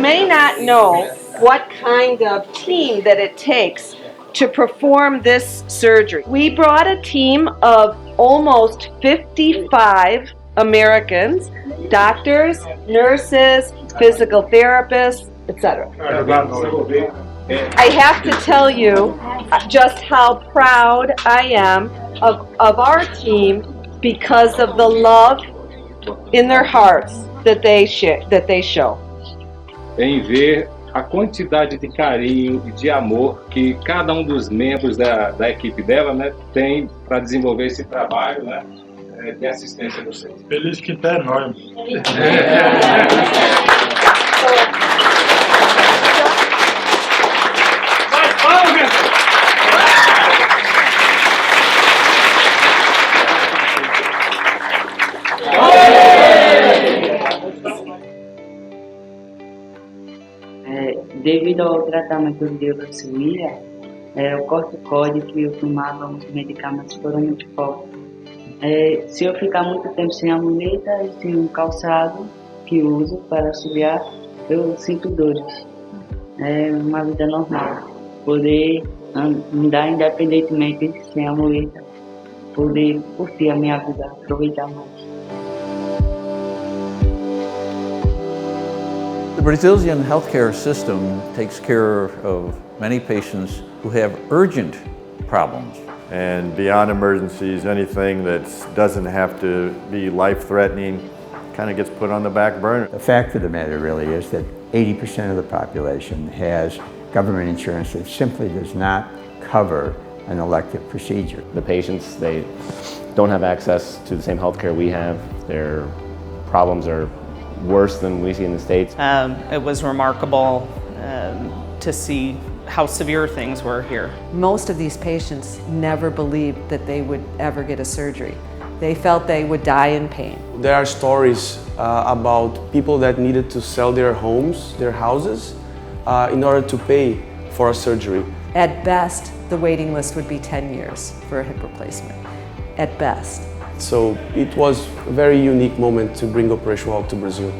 may not know what kind of team that it takes to perform this surgery. We brought a team of almost 55 Americans, doctors, nurses, physical therapists, etc. I have to tell you just how proud I am of our team because of the love in their hearts that they show. Em ver a quantidade de carinho e de amor que cada um dos membros da equipe dela, né, tem para desenvolver esse trabalho, né, de assistência do centro. Feliz que tá enorme. Devido ao tratamento de leucemia, o corticóide que eu tomava, os medicamentos foram muito fortes. Se eu ficar muito tempo sem a muleta e sem um calçado que eu uso para subir, eu sinto dores. É uma vida normal. Poder andar independentemente sem a muleta, poder curtir a minha vida, aproveitar mais. The Brazilian healthcare system takes care of many patients who have urgent problems. And beyond emergencies, anything that doesn't have to be life-threatening kind of gets put on the back burner. The fact of the matter really is that 80% of the population has government insurance that simply does not cover an elective procedure. The patients, they don't have access to the same healthcare we have. Their problems are worse than we see in the States. It was remarkable to see how severe things were here. Most of these patients never believed that they would ever get a surgery. They felt they would die in pain. There are stories about people that needed to sell their homes, their houses, in order to pay for a surgery. At best, the waiting list would be 10 years for a hip replacement, at best. So it was a very unique moment to bring Operation Walk to Brazil.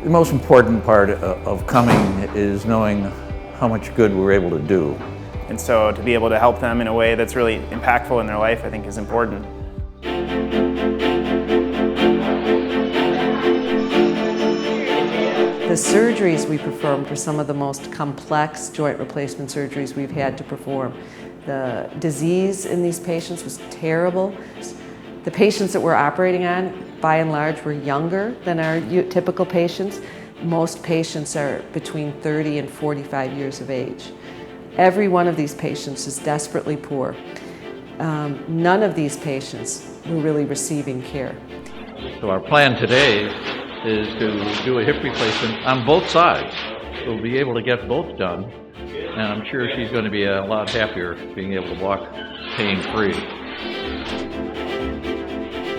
The most important part of coming is knowing how much good we're able to do. And so to be able to help them in a way that's really impactful in their life, I think is important. The surgeries we performed were some of the most complex joint replacement surgeries we've had to perform. The disease in these patients was terrible. The patients that we're operating on, by and large, were younger than our typical patients. Most patients are between 30 and 45 years of age. Every one of these patients is desperately poor. None of these patients were really receiving care. So our plan today is to do a hip replacement on both sides. We'll be able to get both done, and I'm sure she's going to be a lot happier being able to walk pain-free.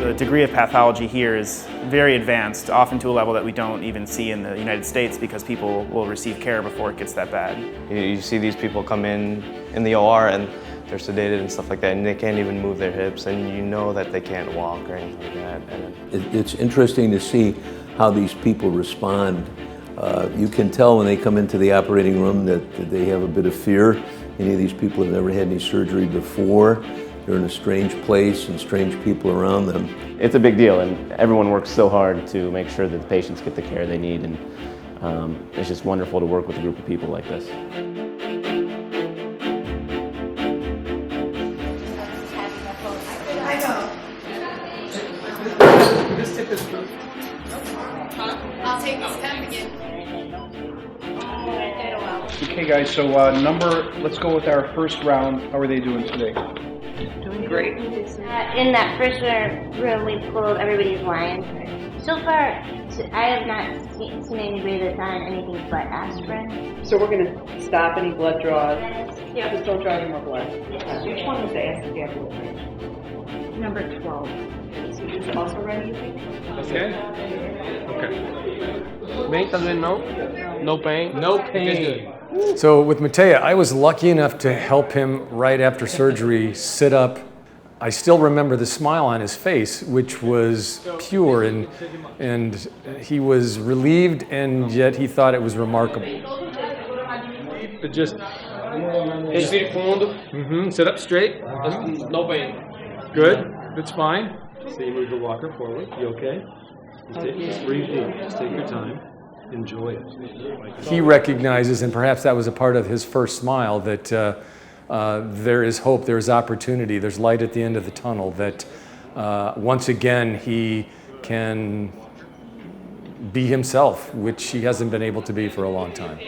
The degree of pathology here is very advanced, often to a level that we don't even see in the United States because people will receive care before it gets that bad. You see these people come in the OR and they're sedated and stuff like that, and they can't even move their hips, and you know that they can't walk or anything like that. And it's interesting to see how these people respond. You can tell when they come into the operating room that they have a bit of fear. Many of these people have never had any surgery before. They're in a strange place and strange people around them. It's a big deal, and everyone works so hard to make sure that the patients get the care they need, and it's just wonderful to work with a group of people like this. Okay guys, so let's go with our first round. How are they doing today? Doing great. In that first room, we pulled everybody's lines. So far, I have not seen anybody that's on anything but aspirin. So we're going to stop any blood draws. Yeah. Just don't draw any more blood. Which one was the aspirin? Number 12. So is also ready, you think? Okay. Pain doesn't no pain? No pain. So with Matea, I was lucky enough to help him right after surgery sit up I still remember the smile on his face, which was pure, and he was relieved, and yet he thought it was remarkable. Just Respire fundo. Sit up straight. No pain. Good. That's fine. So you move the walker forward. You okay? Just breathe deep. Just take your time. Enjoy it. He recognizes, and perhaps that was a part of his first smile, that there is hope, there is opportunity, there's light at the end of the tunnel, that once again he can be himself, which he hasn't been able to be for a long time.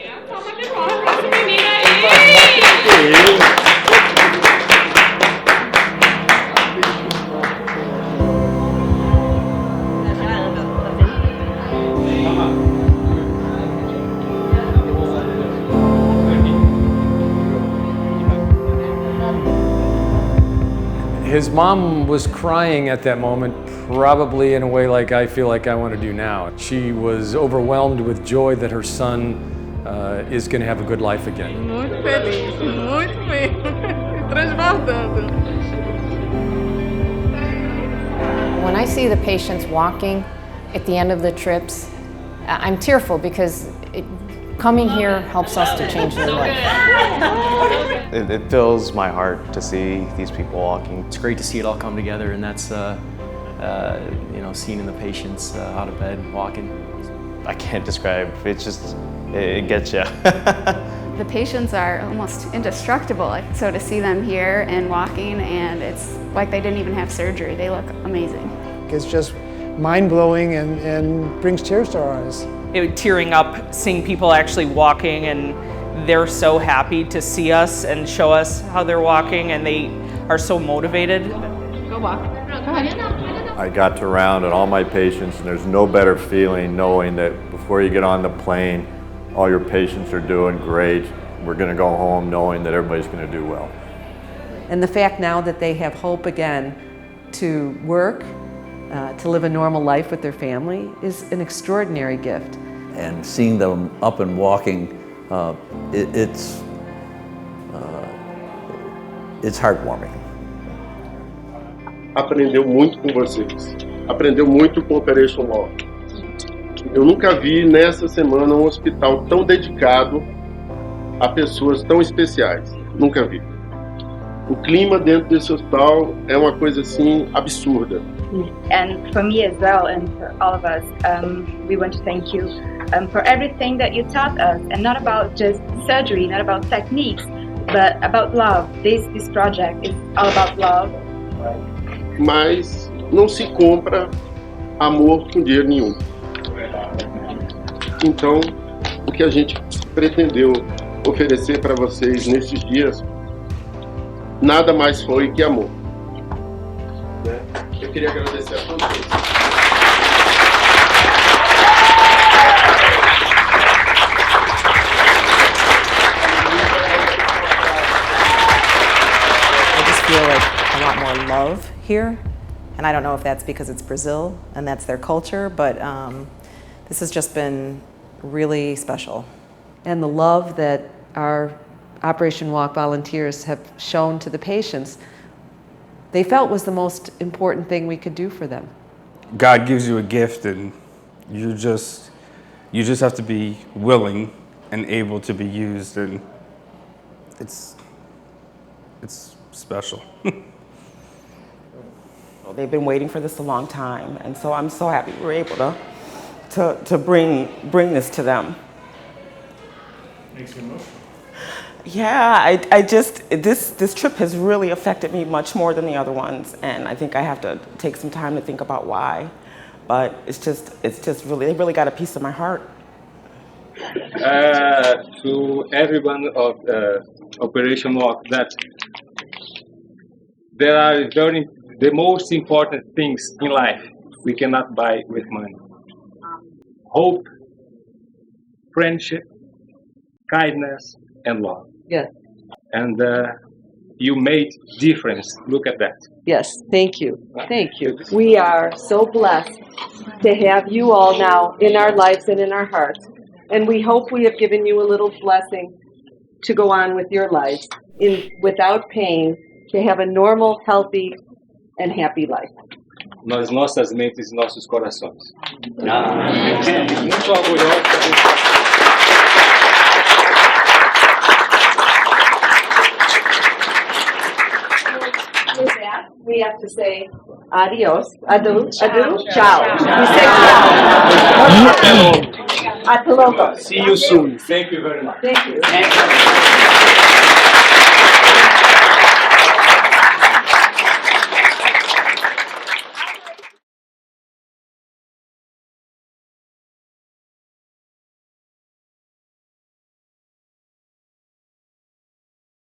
His mom was crying at that moment, probably in a way like I feel like I want to do now. She was overwhelmed with joy that her son is going to have a good life again. Muito feliz, transbordando. When I see the patients walking at the end of the trips, I'm tearful because coming here helps us to change their life. It fills my heart to see these people walking. It's great to see it all come together, and that's seeing the patients out of bed, walking. I can't describe. It's just, it gets you. The patients are almost indestructible, so to see them here and walking, and it's like they didn't even have surgery. They look amazing. It's just mind-blowing and brings tears to our eyes. Tearing up, seeing people actually walking, and they're so happy to see us and show us how they're walking, and they are so motivated. Go walk. I got to round on all my patients, and there's no better feeling knowing that before you get on the plane, all your patients are doing great. We're going to go home knowing that everybody's going to do well. And the fact now that they have hope again to work, to live a normal life with their family is an extraordinary gift. And seeing them up and walking, it's heartwarming. Aprendeu muito com vocês. Aprendeu muito com o Operation Walk. Eu nunca vi nessa semana um hospital tão dedicado a pessoas tão especiais. Nunca vi. O clima dentro desse hospital é uma coisa assim absurda. And for me as well, and for all of us, we want to thank you for everything that you taught us, and not about just surgery, not about techniques, but about love. This project is all about love. Mas não se compra amor com dinheiro nenhum. Então, o que a gente pretendeu oferecer para vocês nesses dias, nada mais foi que amor. Eu queria agradecer a todos vocês. I just feel like a lot more love here, and I don't know if that's because it's Brazil and that's their culture, but this has just been really special. And the love that our Operation Walk volunteers have shown to the patients, they felt was the most important thing we could do for them. God gives you a gift, and you just have to be willing and able to be used, and it's special. They've been waiting for this a long time, and so I'm so happy we're able to bring this to them. Makes you emotional. Yeah, I just, this trip has really affected me much more than the other ones, and I think I have to take some time to think about why. But it's just really, they really got a piece of my heart. To everyone of Operation Walk, that there are the most important things in life we cannot buy with money. Hope, friendship, kindness, and love. Yes. And you made difference. Look at that. Yes, thank you. Thank you. We are so blessed to have you all now in our lives and in our hearts. And we hope we have given you a little blessing to go on with your lives without pain, to have a normal, healthy and happy life. Nas nossas mentes e nossos corações. Muito orgulhoso. With that, we have to say adios, adu, ciao. We say ciao. Hasta luego. See you soon. Thank you very much. Thank you.